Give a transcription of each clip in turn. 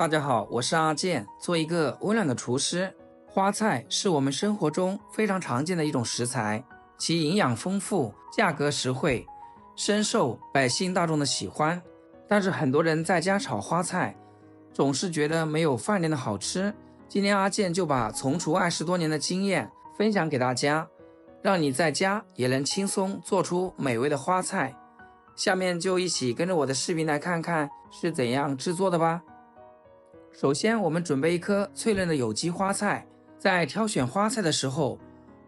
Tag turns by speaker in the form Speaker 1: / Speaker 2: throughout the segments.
Speaker 1: 大家好，我是阿健，做一个温暖的厨师。花菜是我们生活中非常常见的一种食材，其营养丰富，价格实惠，深受百姓大众的喜欢。但是很多人在家炒花菜，总是觉得没有饭店的好吃。今天阿健就把从厨20多年的经验分享给大家，让你在家也能轻松做出美味的花菜。下面就一起跟着我的视频来看看是怎样制作的吧。首先我们准备一颗脆嫩的有机花菜，在挑选花菜的时候，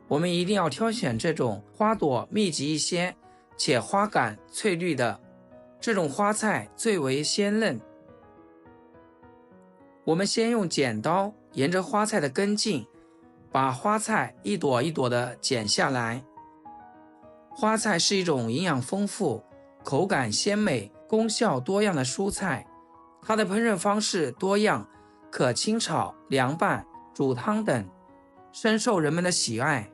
Speaker 1: 我们一定要挑选这种花朵密集一些且花杆翠绿的，这种花菜最为鲜嫩。我们先用剪刀沿着花菜的根茎把花菜一朵一朵的剪下来。花菜是一种营养丰富、口感鲜美、功效多样的蔬菜，它的烹饪方式多样，可清炒、凉拌、煮汤等，深受人们的喜爱。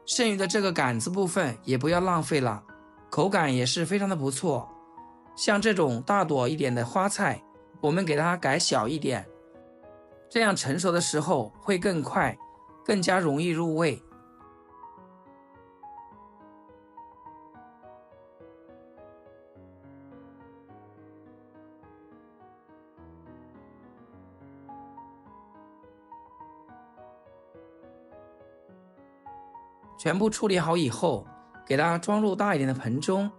Speaker 1: 剩余的这个杆子部分也不要浪费了，口感也是非常的不错。像这种大朵一点的花菜，我们给它改小一点，这样成熟的时候会更快，更加容易入味。全部处理好以后，给它装入大一点的盆中，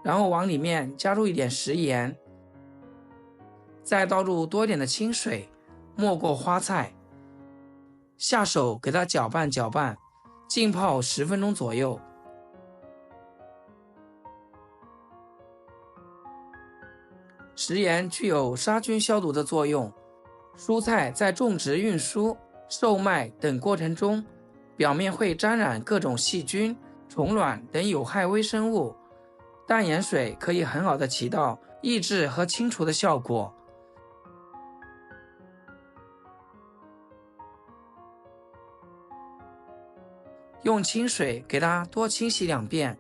Speaker 1: 然后往里面加入一点食盐，再倒入多一点的清水，没过花菜，下手给它搅拌搅拌，浸泡10分钟左右。食盐具有杀菌消毒的作用，蔬菜在种植、运输、售卖等过程中，表面会沾染各种细菌、虫卵等有害微生物，淡盐水可以很好的起到抑制和清除的效果。用清水给它多清洗2遍，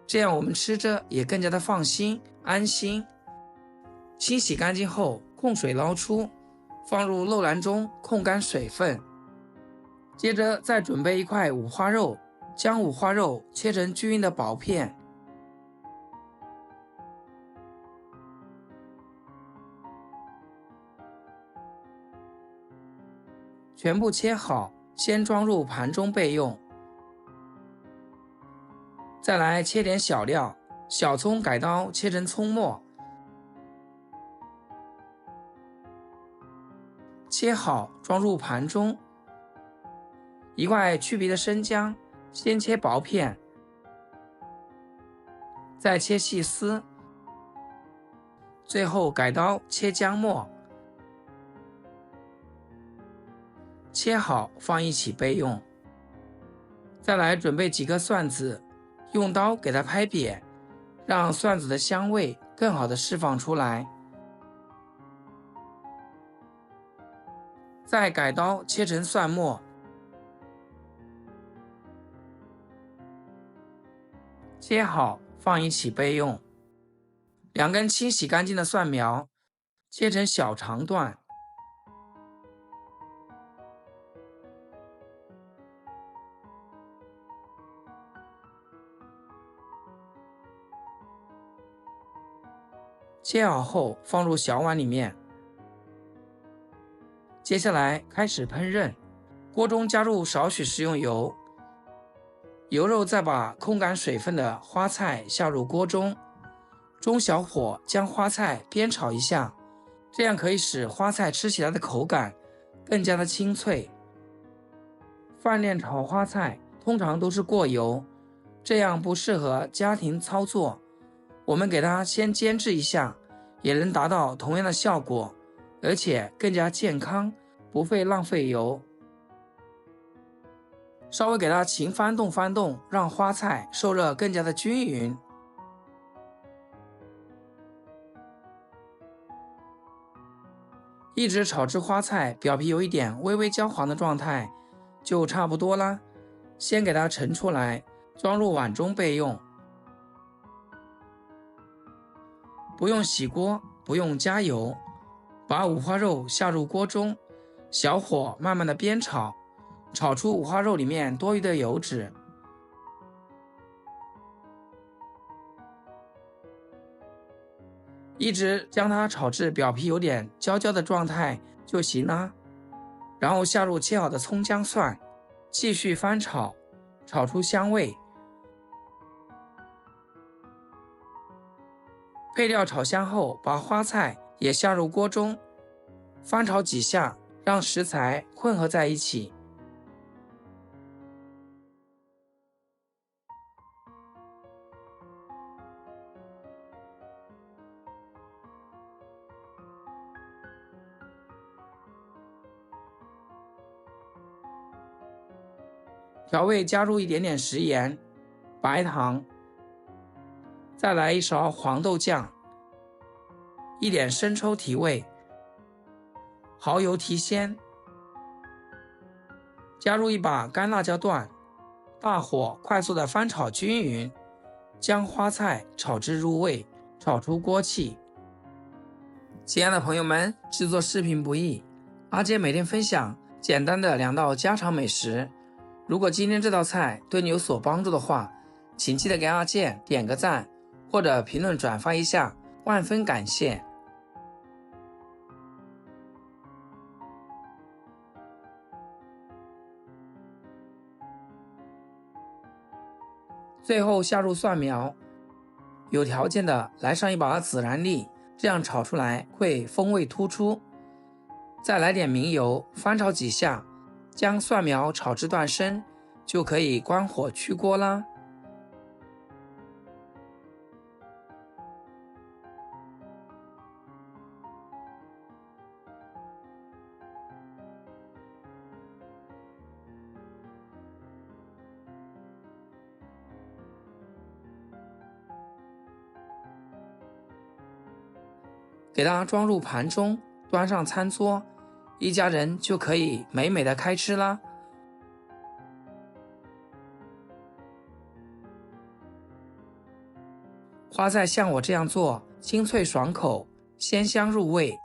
Speaker 1: 这样我们吃着也更加的放心安心。清洗干净后控水捞出，放入漏篮中控干水分。接着再准备一块五花肉，将五花肉切成均匀的薄片，全部切好，先装入盘中备用。再来切点小料，小葱改刀切成葱末，切好装入盘中。一块去皮的生姜，先切薄片，再切细丝，最后改刀切姜末，切好放一起备用。再来准备几颗蒜子，用刀给它拍扁，让蒜子的香味更好的释放出来。再改刀切成蒜末，切好放一起备用。2根清洗干净的蒜苗，切成小长段，切好后放入小碗里面。接下来开始烹饪，锅中加入少许食用油，油肉再把控干水分的花菜下入锅中，中小火将花菜煸炒一下，这样可以使花菜吃起来的口感更加的清脆。饭店炒花菜通常都是过油，这样不适合家庭操作，我们给它先煎制一下，也能达到同样的效果，而且更加健康，不费浪费油。稍微给它勤翻动翻动，让花菜受热更加的均匀。一直炒至花菜表皮有一点微微焦黄的状态就差不多啦，先给它盛出来，装入碗中备用。不用洗锅，不用加油，把五花肉下入锅中，小火慢慢的煸炒，炒出五花肉里面多余的油脂。一直将它炒至表皮有点焦焦的状态就行了。然后下入切好的葱姜蒜，继续翻炒，炒出香味。配料炒香后，把花菜也下入锅中，翻炒几下，让食材混合在一起。调味加入一点点食盐、白糖，再来一勺黄豆酱，一点生抽提味，蚝油提鲜，加入一把干辣椒段，大火快速的翻炒均匀，将花菜炒至入味，炒出锅气。亲爱的朋友们，制作视频不易，阿杰每天分享简单的2道家常美食。如果今天这道菜对你有所帮助的话，请记得给阿健点个赞，或者评论转发一下，万分感谢。最后下入蒜苗，有条件的来上一把孜然粒，这样炒出来会风味突出。再来点明油，翻炒几下，将蒜苗炒至断生，就可以关火去锅啦。给它装入盘中，端上餐桌，一家人就可以美美的开吃啦。花菜像我这样做，清脆爽口，鲜香入味，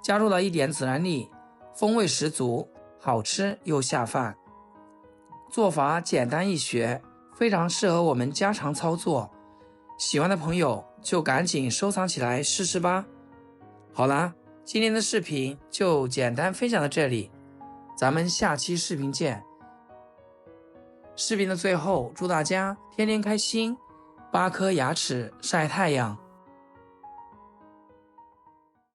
Speaker 1: 加入了一点孜然粒，风味十足，好吃又下饭。做法简单易学，非常适合我们家常操作。喜欢的朋友就赶紧收藏起来试试吧。好啦，今天的视频就简单分享到这里，咱们下期视频见。视频的最后，祝大家天天开心，8颗牙齿晒太阳。